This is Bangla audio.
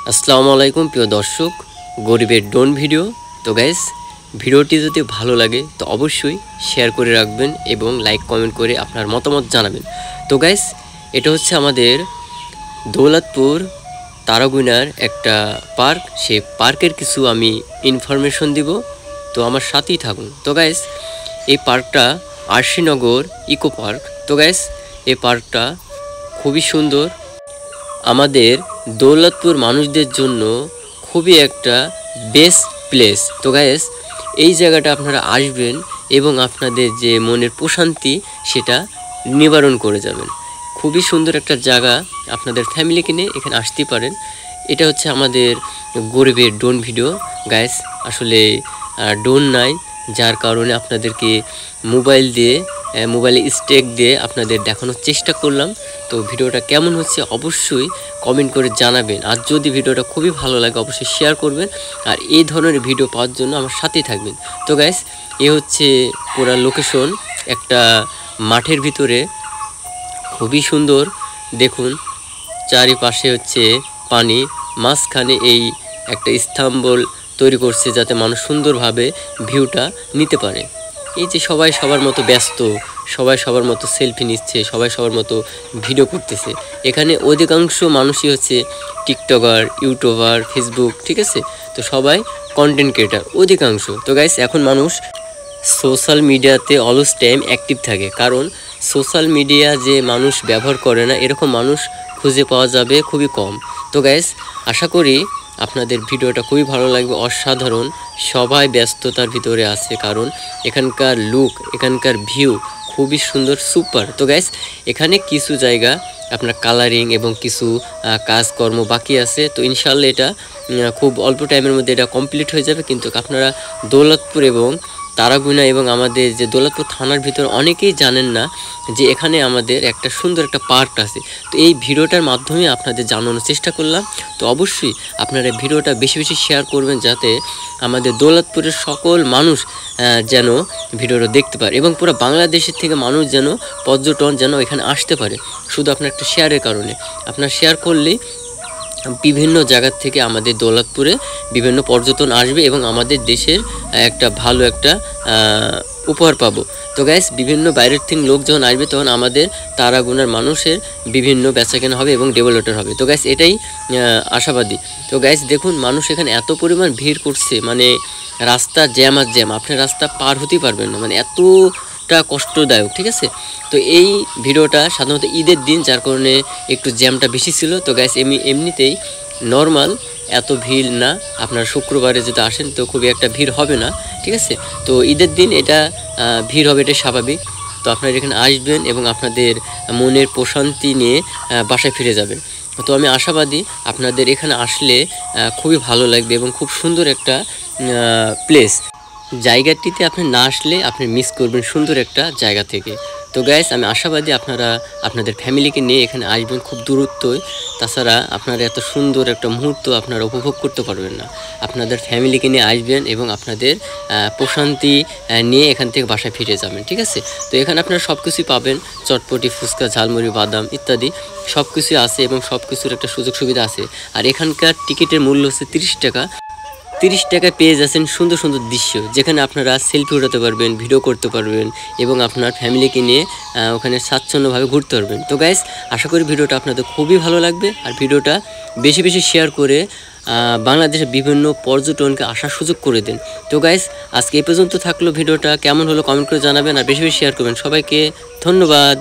আসসালামু আলাইকুম প্রিয় দর্শক, গরিবের ডোন ভিডিও। তো গাইস, ভিডিওটি যদি ভালো লাগে তো অবশ্যই শেয়ার করে রাখবেন এবং লাইক কমেন্ট করে আপনার মতামত জানাবেন। তো গাইস, এটা হচ্ছে আমাদের দৌলতপুর তারাগুনার একটা পার্ক। সেই পার্কের কিছু আমি ইনফরমেশন দিব, তো আমার সাথেই থাকুন। তো গাইস, এই পার্কটা আরশিনগর ইকো পার্ক। তো গাইস, এই পার্কটা খুবই সুন্দর, আমাদের দৌলতপুর মানুষদের জন্য খুবই একটা বেস্ট প্লেস। তো গাইস, এই জায়গাটা আপনারা আসবেন এবং আপনাদের যে মনের প্রশান্তি সেটা নিবারণ করে যাবেন। খুবই সুন্দর একটা জায়গা, আপনাদের ফ্যামিলিকে নিয়ে এখানে আসতে পারেন। এটা হচ্ছে আমাদের গরিবের ড্রোন ভিডিও। গাইস, আসলে ড্রোন নাই, যার কারণে আপনাদেরকে মোবাইলে স্টেক দিয়ে আপনাদের দেখানোর চেষ্টা করলাম। তো ভিডিওটা কেমন হচ্ছে অবশ্যই কমেন্ট করে জানাবেন, আর যদি ভিডিওটা খুবই ভালো লাগে অবশ্যই শেয়ার করবেন, আর এই ধরনের ভিডিও পাওয়ার জন্য আমার সাথেই থাকবেন। তো গাইস, এ হচ্ছে পুরা লোকেশন, একটা মাঠের ভিতরে, খুবই সুন্দর। দেখুন, চারিপাশে হচ্ছে পানি, মাঝখানে এই একটা স্তম্ভল তৈরি করছে যাতে মানুষ সুন্দরভাবে ভিউটা নিতে পারে। এই যে সবাই সবার মতো ব্যস্ত, সবাই সবার মতো সেলফি নিচ্ছে, সবাই সবার মতো ভিডিও করতেছে। এখানে অধিকাংশ মানুষই হচ্ছে টিকটকার, ইউটিউবার, ফেসবুক, ঠিক আছে। তো সবাই কন্টেন্ট ক্রিয়েটার অধিকাংশ। তো গাইস, এখন মানুষ সোশ্যাল মিডিয়াতে অলস টাইম অ্যাক্টিভ থাকে, কারণ সোশ্যাল মিডিয়া যে মানুষ ব্যবহার করে না এরকম মানুষ খুঁজে পাওয়া যাবে খুবই কম। তো গাইস, আশা করি আপনাদের ভিডিওটা খুবই ভালো লাগবে। অসাধারণ, সবাই ব্যস্ততার ভিতরে আছে, কারণ এখানকার লুক, এখানকার ভিউ খুবই সুন্দর, সুপার। তো গাইস, এখানে কিছু জায়গা আপনার কালারিং এবং কিছু কাজকর্ম বাকি আছে। তো ইনশাল্লাহ এটা খুব অল্প টাইমের মধ্যে এটা কমপ্লিট হয়ে যাবে। কিন্তু আপনারা দৌলতপুর এবং তারাগুনা এবং আমাদের যে দৌলতপুর থানার ভিতর অনেকেই জানেন না যে এখানে আমাদের একটা সুন্দর একটা পার্ক আছে। তো এই ভিডিওটার মাধ্যমে আপনাদের জানানোর চেষ্টা করলাম। তো অবশ্যই আপনারা ভিডিওটা বেশি বেশি শেয়ার করবেন, যাতে আমাদের দৌলতপুরের সকল মানুষ যেন ভিডিওটা দেখতে পারে এবং পুরো বাংলাদেশের থেকে মানুষ যেন, পর্যটন যেন এখানে আসতে পারে, শুধু আপনার একটা শেয়ারের কারণে। আপনার শেয়ার করলেই বিভিন্ন জায়গার থেকে আমাদের দৌলতপুরে বিভিন্ন পর্যটন আসবে এবং আমাদের দেশের একটা ভালো একটা উপহার পাবো। তো গাইস, বিভিন্ন বাইরের থেকে লোক যখন আসবে তখন আমাদের তারাগুনার মানুষের বিভিন্ন বেচাকেনা হবে এবং ডেভেলপমেন্ট হবে। তো গাইস, এটাই আশাবাদী। তো গাইস, দেখুন মানুষ এখানে এত পরিমাণ ভিড় করছে, মানে রাস্তা জ্যাম আর জ্যাম, আপনি রাস্তা পার হতেই পারবেন না, মানে এতটা কষ্টদায়ক, ঠিক আছে। তো এই ভিডিওটা সাধারণত ঈদের দিন, যার কারণে একটু জ্যামটা বেশি ছিল। তো গাইস, এমনিতেই নর্মাল, এত ভিড় না। আপনার শুক্রবারে যদি আসেন তো খুবই একটা ভিড় হবে না, ঠিক আছে। তো ঈদের দিন এটা ভিড় হবে, এটা স্বাভাবিক। তো আপনারা এখানে আসবেন এবং আপনাদের মনের প্রশান্তি নিয়ে বাসায় ফিরে যাবেন। তো আমি আশাবাদী আপনাদের এখানে আসলে খুবই ভালো লাগবে এবং খুব সুন্দর একটা প্লেস। জায়গাটিতে আপনি না আসলে আপনি মিস করবেন সুন্দর একটা জায়গা থেকে। তো গাইস, আমি আশাবাদী আপনারা আপনাদের ফ্যামিলিকে নিয়ে এখানে আসবেন, খুব দূরত্বই। তাছাড়া আপনারা এত সুন্দর একটা মুহূর্ত আপনারা উপভোগ করতে পারবেন না। আপনাদের ফ্যামিলিকে নিয়ে আসবেন এবং আপনাদের প্রশান্তি নিয়ে এখান থেকে বাসায় ফিরে যাবেন, ঠিক আছে। তো এখানে আপনারা সব কিছুই পাবেন, চটপটি, ফুচকা, ঝালমুড়ি, বাদাম ইত্যাদি সব কিছুই আছে এবং সব কিছুর একটা সুযোগ সুবিধা আছে। আর এখানকার টিকিটের মূল্য হচ্ছে 30 টাকা। 30 টাকায় পেয়ে যাচ্ছেন সুন্দর সুন্দর দৃশ্য, যেখানে আপনারা সেলফি উঠাতে পারবেন, ভিডিও করতে পারবেন এবং আপনার ফ্যামিলিকে নিয়ে ওখানে স্বাচ্ছন্দ্যভাবে ঘুরতে পারবেন। তো গাইস, আশা করি ভিডিওটা আপনাদের খুবই ভালো লাগবে, আর ভিডিওটা বেশি বেশি শেয়ার করে বাংলাদেশের বিভিন্ন পর্যটনকে আসার সুযোগ করে দেন। তো গাইস, আজকে এই পর্যন্ত থাকলো। ভিডিওটা কেমন হলো কমেন্ট করে জানাবেন, আর বেশি বেশি শেয়ার করবেন। সবাইকে ধন্যবাদ।